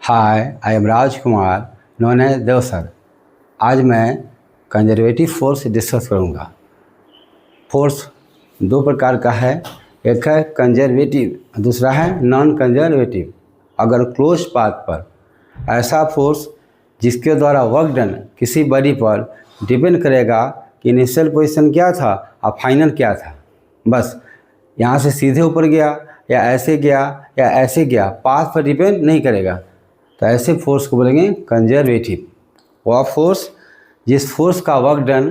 Hi, I am Rajkumar known as Dev sir. आज मैं conservative force discuss करूँगा। फोर्स दो प्रकार का है, एक है कंजर्वेटिव, दूसरा है नॉन कंजर्वेटिव। अगर क्लोज पाथ पर ऐसा फोर्स जिसके द्वारा वर्क डन किसी बॉडी पर डिपेंड करेगा कि इनिशियल पोजीशन क्या था और फाइनल क्या था, बस यहाँ से सीधे ऊपर गया या ऐसे गया या ऐसे गया, पाथ पर डिपेंड नहीं करेगा, तो ऐसे फोर्स को बोलेंगे कंजर्वेटिव। वह फोर्स जिस फोर्स का वर्क डन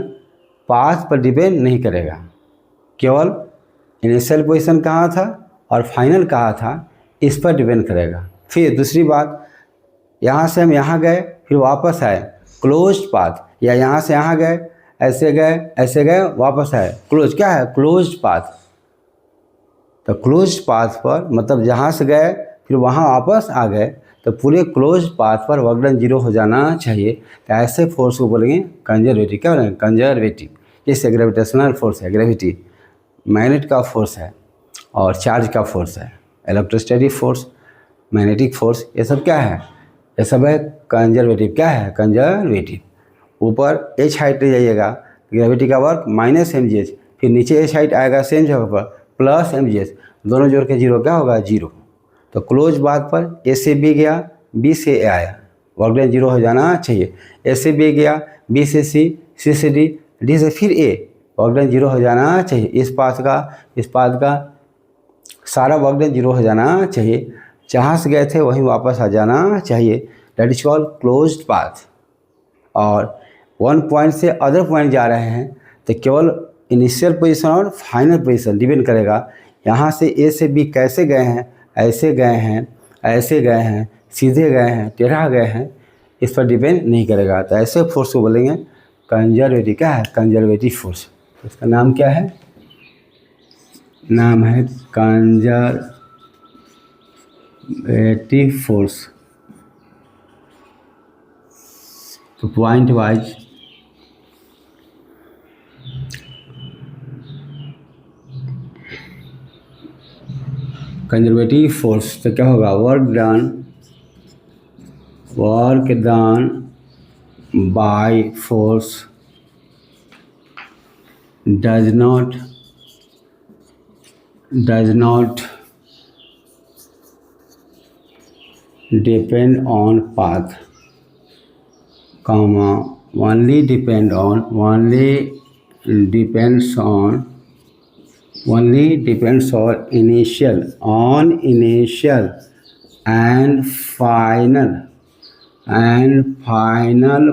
पाथ पर डिपेंड नहीं करेगा, केवल इनिशियल पोजीशन कहाँ था और फाइनल कहाँ था इस पर डिपेंड करेगा। फिर दूसरी बात, यहाँ से हम यहाँ गए फिर वापस आए, क्लोज्ड पाथ, या यहाँ से यहाँ गए ऐसे गए वापस आए, क्लोज क्या है, क्लोज्ड पाथ। तो क्लोज्ड पाथ पर मतलब जहाँ से गए फिर वहाँ वापस आ गए, तो पूरे क्लोज्ड पाथ पर वर्क डन जीरो हो जाना चाहिए। तो ऐसे फोर्स को बोलेंगे कंजर्वेटिव। क्या बोलेंगे, कंजर्वेटिव। जैसे ग्रेविटेशनल फोर्स है, ग्रेविटी, मैग्नेट का फोर्स है और चार्ज का फोर्स है, इलेक्ट्रोस्टैटिक फोर्स, मैग्नेटिक फोर्स, ये सब क्या है, ये सब है कंजर्वेटिव। क्या है, कंजर्वेटिव। ऊपर एच हाइट ले जाइएगा, ग्रेविटी का work minus m g h, फिर नीचे एच हाइट आएगा सेम जगह पर प्लस एम जी एच, दोनों जोड़ के जीरो क्या होगा, जीरो। तो क्लोज बात पर ए से बी गया, बी से ए आया, वर्क डन जीरो हो जाना चाहिए। ए से बी गया, बी से सी, सी से डी, डी से फिर ए, वर्क डन जीरो हो जाना चाहिए। इस पाथ का सारा वर्क डन जीरो हो जाना चाहिए। जहाँ से गए थे वहीं वापस आ जाना चाहिए। That is called closed path. और वन पॉइंट से अदर पॉइंट जा रहे हैं तो केवल इनिशियल पोजीशन और फाइनल पोजीशन डिपेंड करेगा। यहाँ से ए से बी कैसे गए हैं, ऐसे गए हैं, ऐसे गए हैं, सीधे गए हैं, टेढ़ा गए हैं, इस पर डिपेंड नहीं करेगा। तो ऐसे फोर्स को बोलेंगे कंजर्वेटिव। क्या है, कंजर्वेटिव फोर्स। इसका नाम क्या है, नाम है कंजर्वेटिव फोर्स। तो पॉइंट वाइज कंजर्वेटिव फोर्स तो क्या होगा, work done by force does not depend on path, only depends on initial and final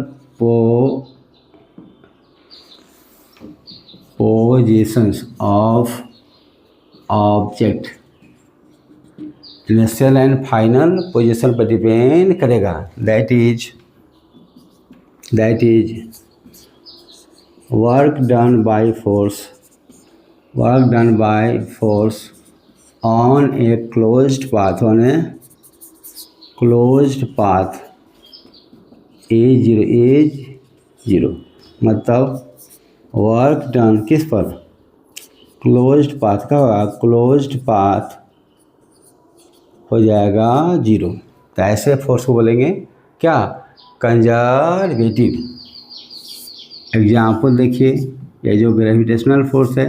positions of object। Initial and final position पर डिपेंड करेगा। That is work done by force on a closed path is zero. मतलब work done किस पर, closed path का होगा, closed path हो जाएगा zero. तो ऐसे फोर्स को बोलेंगे क्या, कंजर्वेटिव। एग्जाम्पल देखिए, ये जो ग्रेविटेशनल फोर्स है,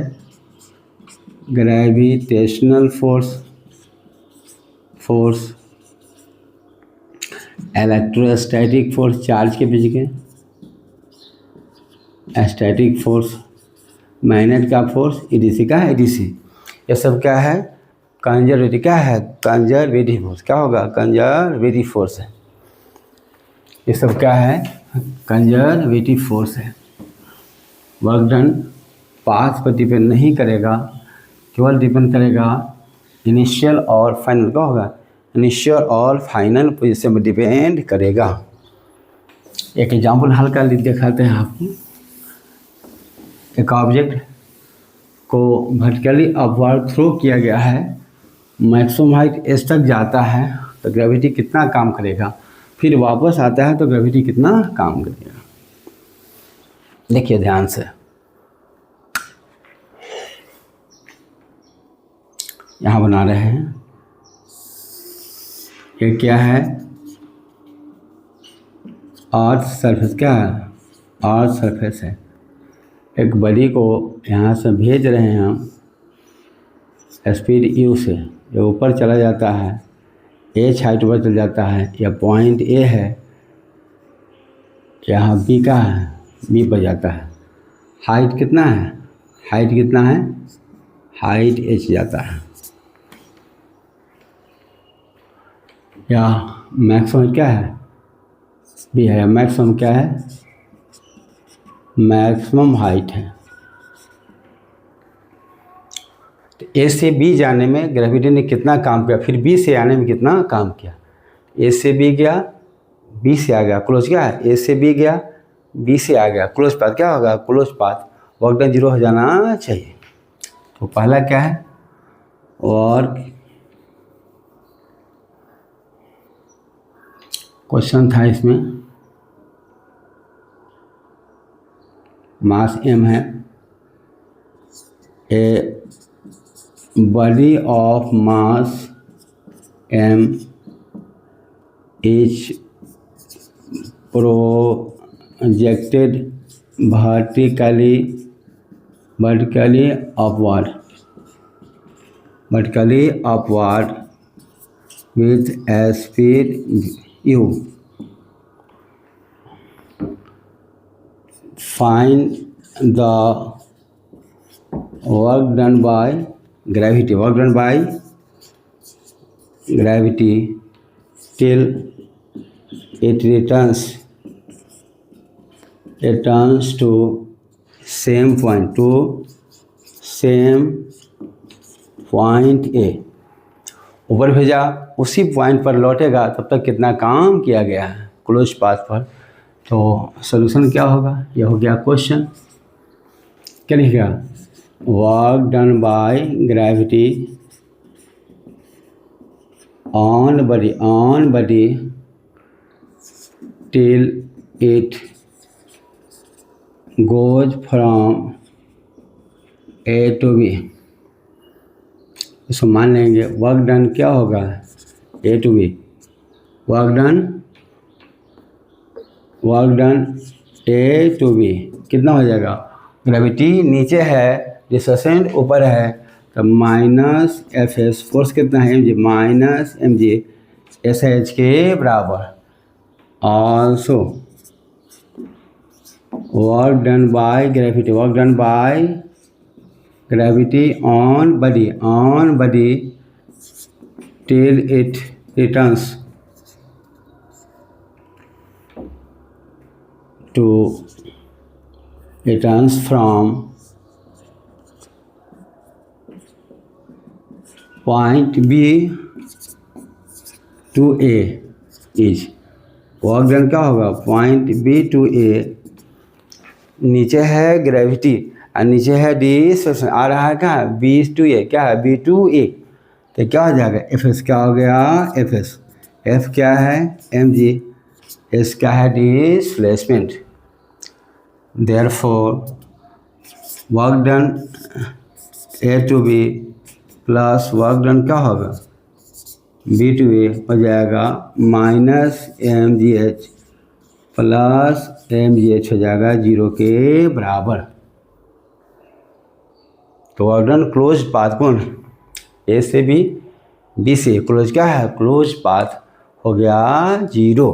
gravitational force, electrostatic force, charge के बीच के, स्टैटिक फोर्स, मैग्नेट का फोर्स, ईडीसी का है, ईडीसी, ये सब क्या है, कंजर्वेटिव। क्या है, कंजर्वेटिव फोर्स। क्या होगा, कंजर्वेटिव फोर्स है। ये सब क्या है, कंजर्वेटिव फोर्स है। वर्क डन पाथ पर डिपेंड नहीं करेगा, केवल डिपेंड करेगा इनिशियल और फाइनल। क्या होगा, इनिशियल और फाइनल पोजीशन पर डिपेंड करेगा। एक एग्जाम्पल हल कर दिखाते हैं आपको। एक ऑब्जेक्ट को वर्टिकली अपवर्ड थ्रो किया गया है, मैक्सिमम हाइट एस तक जाता है, तो ग्रेविटी कितना काम करेगा, फिर वापस आता है तो ग्रेविटी कितना काम करेगा। देखिए ध्यान से, यहाँ बना रहे हैं, ये क्या है, अर्थ सरफेस क्या है, अर्थ सरफेस है। एक बॉडी को यहाँ से भेज रहे हैं हम स्पीड u से, ये ऊपर चला जाता है, h हाइट पर चल जाता है, या पॉइंट A है, यहाँ B का है, B पर जाता है। हाइट कितना है, हाइट कितना है, हाइट h जाता है। या मैक्सिमम क्या है, B है। मैक्सिमम क्या है, मैक्सिमम हाइट है। तो A से B जाने में ग्रेविटी ने कितना काम किया, फिर B से आने में कितना काम किया। A से B गया, B से आ गया, क्लोज क्या है, A से B गया, B से आ गया, क्लोज पाथ क्या होगा, क्लोज पाथ, वर्क डन 0 हो जाना चाहिए। तो पहला क्या है, वर्क, क्वेश्चन था इसमें, मास m है, ए body of mass m is projected vertically upward with a speed u. Find the work done by gravity, till it returns to same point A। ऊपर भेजा, उसी पॉइंट पर लौटेगा, तब तक कितना काम किया गया है क्लोज पाथ पर। तो सॉल्यूशन क्या होगा, यह हो गया क्वेश्चन। क्या लिखेगा, work done by gravity on body till it goes from A to B। इसको मान लेंगे, वर्क डन क्या होगा, A to B, work done A to B कितना हो जाएगा, ग्रेविटी नीचे है, डिस्टेंस ऊपर है, तो माइनस एफ एस, फोर्स कितना है mg, minus mg S H के बराबर। Also work done by gravity on body till it returns from point B to A is, work done क्या होगा, पॉइंट B to A, नीचे है gravity और नीचे है डिस्प्लेसमेंट, आ रहा है क्या, B to A, क्या है B to A, तो क्या हो जाएगा, एफ एस क्या हो गया, एफ एस, एफ क्या है mg, एस क्या है displacement. Therefore, work done A to B plus work done क्या होगा, B to A हो जाएगा माइनस mgh प्लस mgh हो जाएगा 0 के बराबर। तो वर्क डन क्लोज पाथ कौन, A से B, B से क्लोज क्या है, क्लोज पाथ हो गया 0,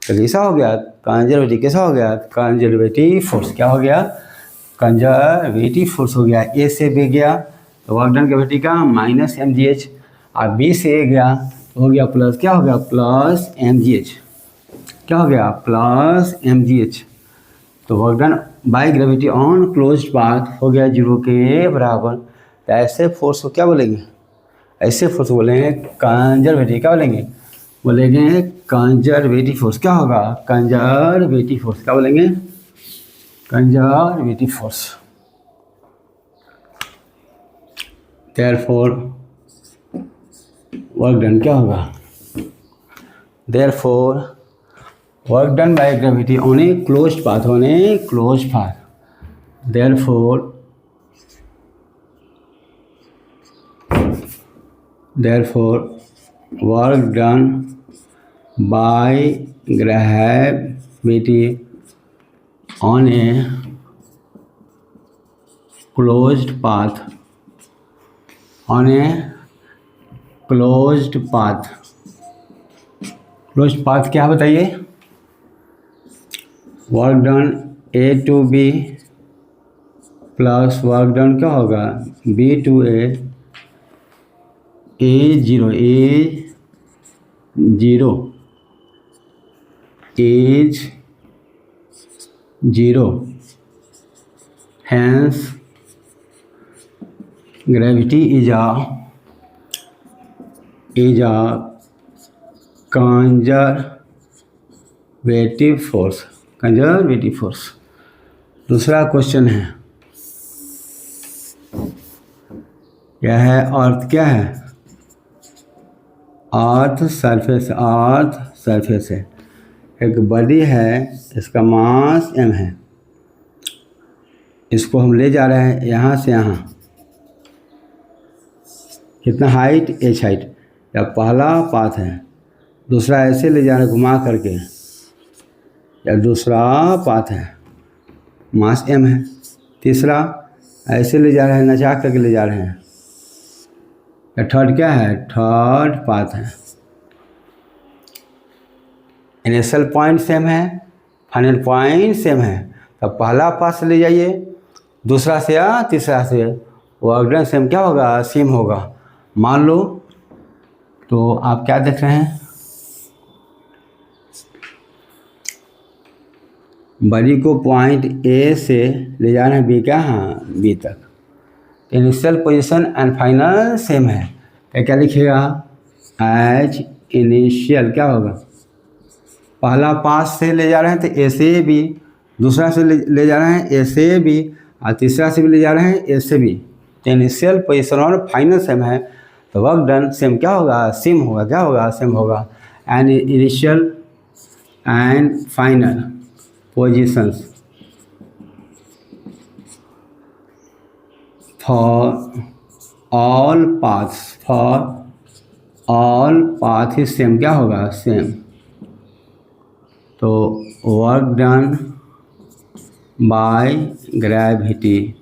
तो कैसा हो गया, कंजर्वेटिव, कैसा हो गया, कंजर्वेटिव फोर्स, क्या हो गया, कंजर्वेटिव फोर्स हो गया। ए से बी गया तो वर्क डन ग्रेविटी का माइनस mgh, और बी से ए गया तो हो गया प्लस, क्या हो गया, प्लस mgh, क्या हो गया, प्लस mgh। तो work done by gravity on closed path हो गया 0 के बराबर। तो ऐसे फोर्स को क्या बोलेंगे, ऐसे फोर्स को बोलेंगे कंजर्वेटिव, क्या बोलेंगे कंजर्वेटिव फोर्स। क्या होगा, कंजर्वेटिव फोर्स, क्या बोलेंगे, conservative force. Therefore work done क्या होगा, therefore work done by gravity on a closed path, therefore work done by gravity on a closed path closed path क्या बताइए? Work done A to B plus work done क्या होगा B to A A0 is 0 hence gravity is a conservative force। दूसरा question है, क्या है? अर्थ क्या है? अर्थ सरफेस है। एक बॉडी है, इसका मास m है, इसको हम ले जा रहे हैं यहाँ से यहाँ। कितना हाइट? h height. या पहला पाथ है। दूसरा ऐसे ले जा रहे हैं घुमा करके, या दूसरा पाथ है, मास m है। तीसरा ऐसे ले जा रहे हैं, नचा करके ले जा रहे हैं। या थर्ड क्या है? थर्ड पाथ है। इनिशियल पॉइंट सेम है, फाइनल पॉइंट सेम है। तो पहला पाथ से ले जाइए, दूसरा से या तीसरा से, वर्क डन सेम क्या होगा? सेम होगा। मान लो तो आप क्या देख रहे हैं? बॉडी को पॉइंट A से ले जाना है B B तक। Initial position and final same है। क्या लिखिएगा? एज इनिशियल क्या होगा? पहला पास से ले जा रहे हैं तो A से B, दूसरा से ले जा रहे हैं A से B, और तीसरा से भी ले जा रहे हैं A से B। तो इनिशियल पोजीशन और फाइनल सेम है, तो वर्क डन सेम क्या होगा? सेम होगा। क्या होगा? सेम होगा। And initial and final positions for all paths is same क्या होगा? सेम। तो वर्क डन बाय ग्रेविटी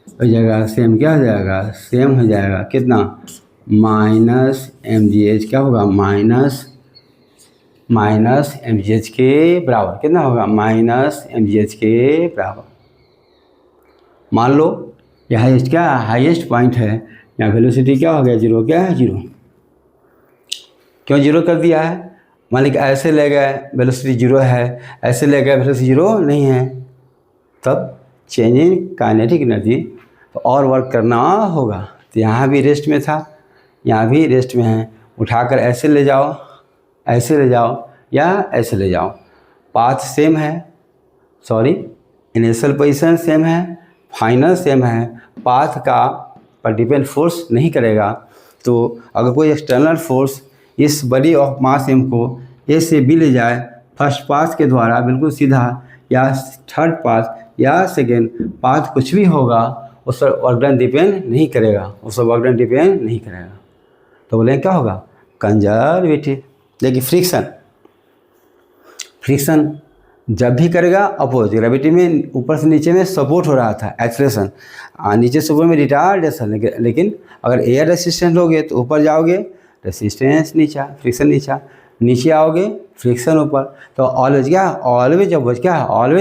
हो जाएगा सेम। क्या हो जाएगा? सेम हो जाएगा। कितना? माइनस mgh क्या होगा? माइनस mgh के बराबर। कितना होगा? माइनस mgh के बराबर। मान लो यह हाईएस्ट क्या? हाईएस्ट पॉइंट है। यहाँ वेलोसिटी क्या हो गया? 0। क्या है? 0। क्यों 0 कर दिया है? मान लीजिए ऐसे ले गए, वेलोसिटी 0 है, ऐसे ले गए, वेलोसिटी 0 नहीं है, तब चेंज इन काइनेटिक एनर्जी, तो और वर्क करना होगा। तो यहाँ भी रेस्ट में था, यहाँ भी रेस्ट में है। उठाकर ऐसे ले जाओ, ऐसे ले जाओ, या ऐसे ले जाओ, पाथ सेम है। सॉरी, इनिशियल पोजीशन सेम है, फाइनल सेम है। पाथ का पर डिपेंड फोर्स नहीं करेगा। तो अगर कोई एक्सटर्नल फोर्स इस बॉडी ऑफ मास m को A से B ले जाए फर्स्ट पाथ के द्वारा बिल्कुल सीधा, या थर्ड पाथ या सेकेंड पाथ, कुछ भी होगा, उस पर वर्क डन डिपेंड नहीं करेगा। तो बोले क्या होगा? कंजर्वेटिव। देखिए फ्रिक्शन जब भी करेगा अपोज, ग्रेविटी में ऊपर से नीचे में सपोर्ट हो रहा था, एक्सेलरेशन, नीचे से ऊपर में रिटार्डेशन। लेकिन अगर एयर रेसिस्टेंस लोगे तो ऊपर जाओगे, रेसिस्टेंस नीचा, फ्रिक्शन नीचे आओगे, फ्रिक्शन ऊपर। तो ऑलवेज क्या? ऑलवेज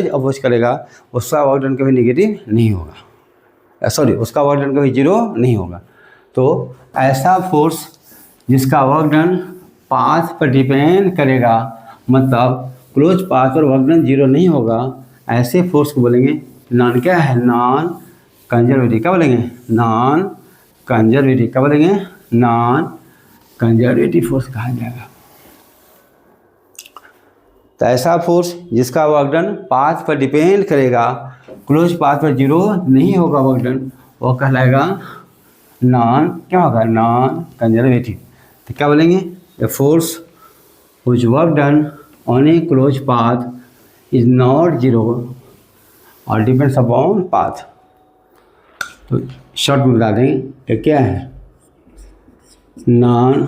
अपोज करेगा। उसका वर्क डन कभी नेगेटिव नहीं होगा, सॉरी, उसका वर्क डन कभी 0 नहीं होगा। तो ऐसा फोर्स जिसका वर्क डन पाथ पर डिपेंड करेगा, मतलब क्लोज पाथ पर वर्क डन 0 नहीं होगा, ऐसे फोर्स को बोलेंगे नॉन क्या है? Non conservative. क्या बोलेंगे? Non conservative. क्या बोलेंगे? नॉन कंजर्वेटिव फोर्स कहा जाएगा। तो ऐसा फोर्स जिसका वर्क डन पाथ पर डिपेंड करेगा, क्लोज पाथ पर 0 नहीं होगा वर्क डन, वो कहलाएगा नॉन क्या होगा? Non conservative. तो क्या बोलेंगे? The force which work done on a closed path is not 0 or depends upon path। तो शॉर्ट में बता देंगे ये क्या है? नॉन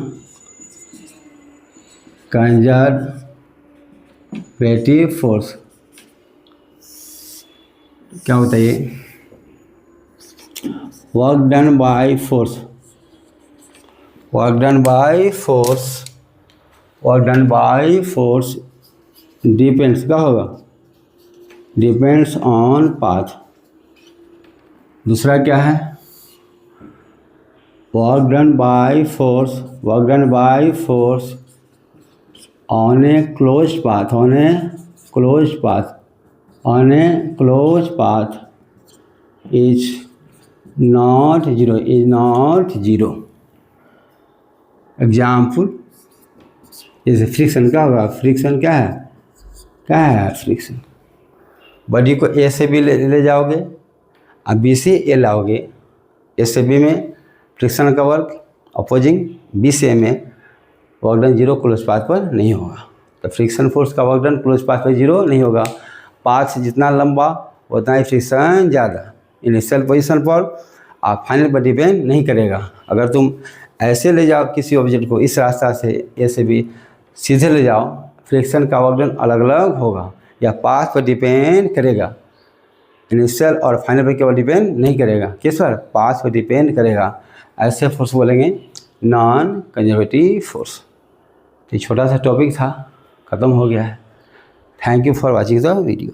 कंजर्वेटिव फोर्स क्या होता है ये? Work done by force, work done by force, work done by force depends, क्या होगा? Depends on path. दूसरा क्या है? Work done by force, work done by force on A close path, on A close path, on A close path is not zero, is not zero. Example जैसे friction क्या होगा? Friction क्या है? क्या है फ्रिक्शन? बॉडी को ए से B ले जाओगे, अब बी से ए लाओगे, ए से बी में फ्रिक्शन का वर्क अपोजिंग बी से ए में work done zero close path पर नहीं होगा। तो फ्रिक्शन फोर्स का वर्क डन क्लोज पाथ पर जीरो नहीं होगा। पाथ जितना लंबा उतना ही फ्रिक्शन ज़्यादा। इनिशियल पोजीशन पर आप फाइनल पर डिपेंड नहीं करेगा। अगर तुम ऐसे ले जाओ किसी ऑब्जेक्ट को, इस रास्ता से ए से बी सीधे ले जाओ, फ्रिक्शन का वर्क डन अलग अलग होगा, या पाथ पर डिपेंड करेगा। इनिशियल और फाइनल पर केवल डिपेंड नहीं करेगा, किस पर? पाथ पर डिपेंड करेगा। ऐसे फोर्स बोलेंगे नॉन कंजर्वेटिव फोर्स। तो छोटा सा टॉपिक था, ख़त्म हो गया है। Thank you for watching the video.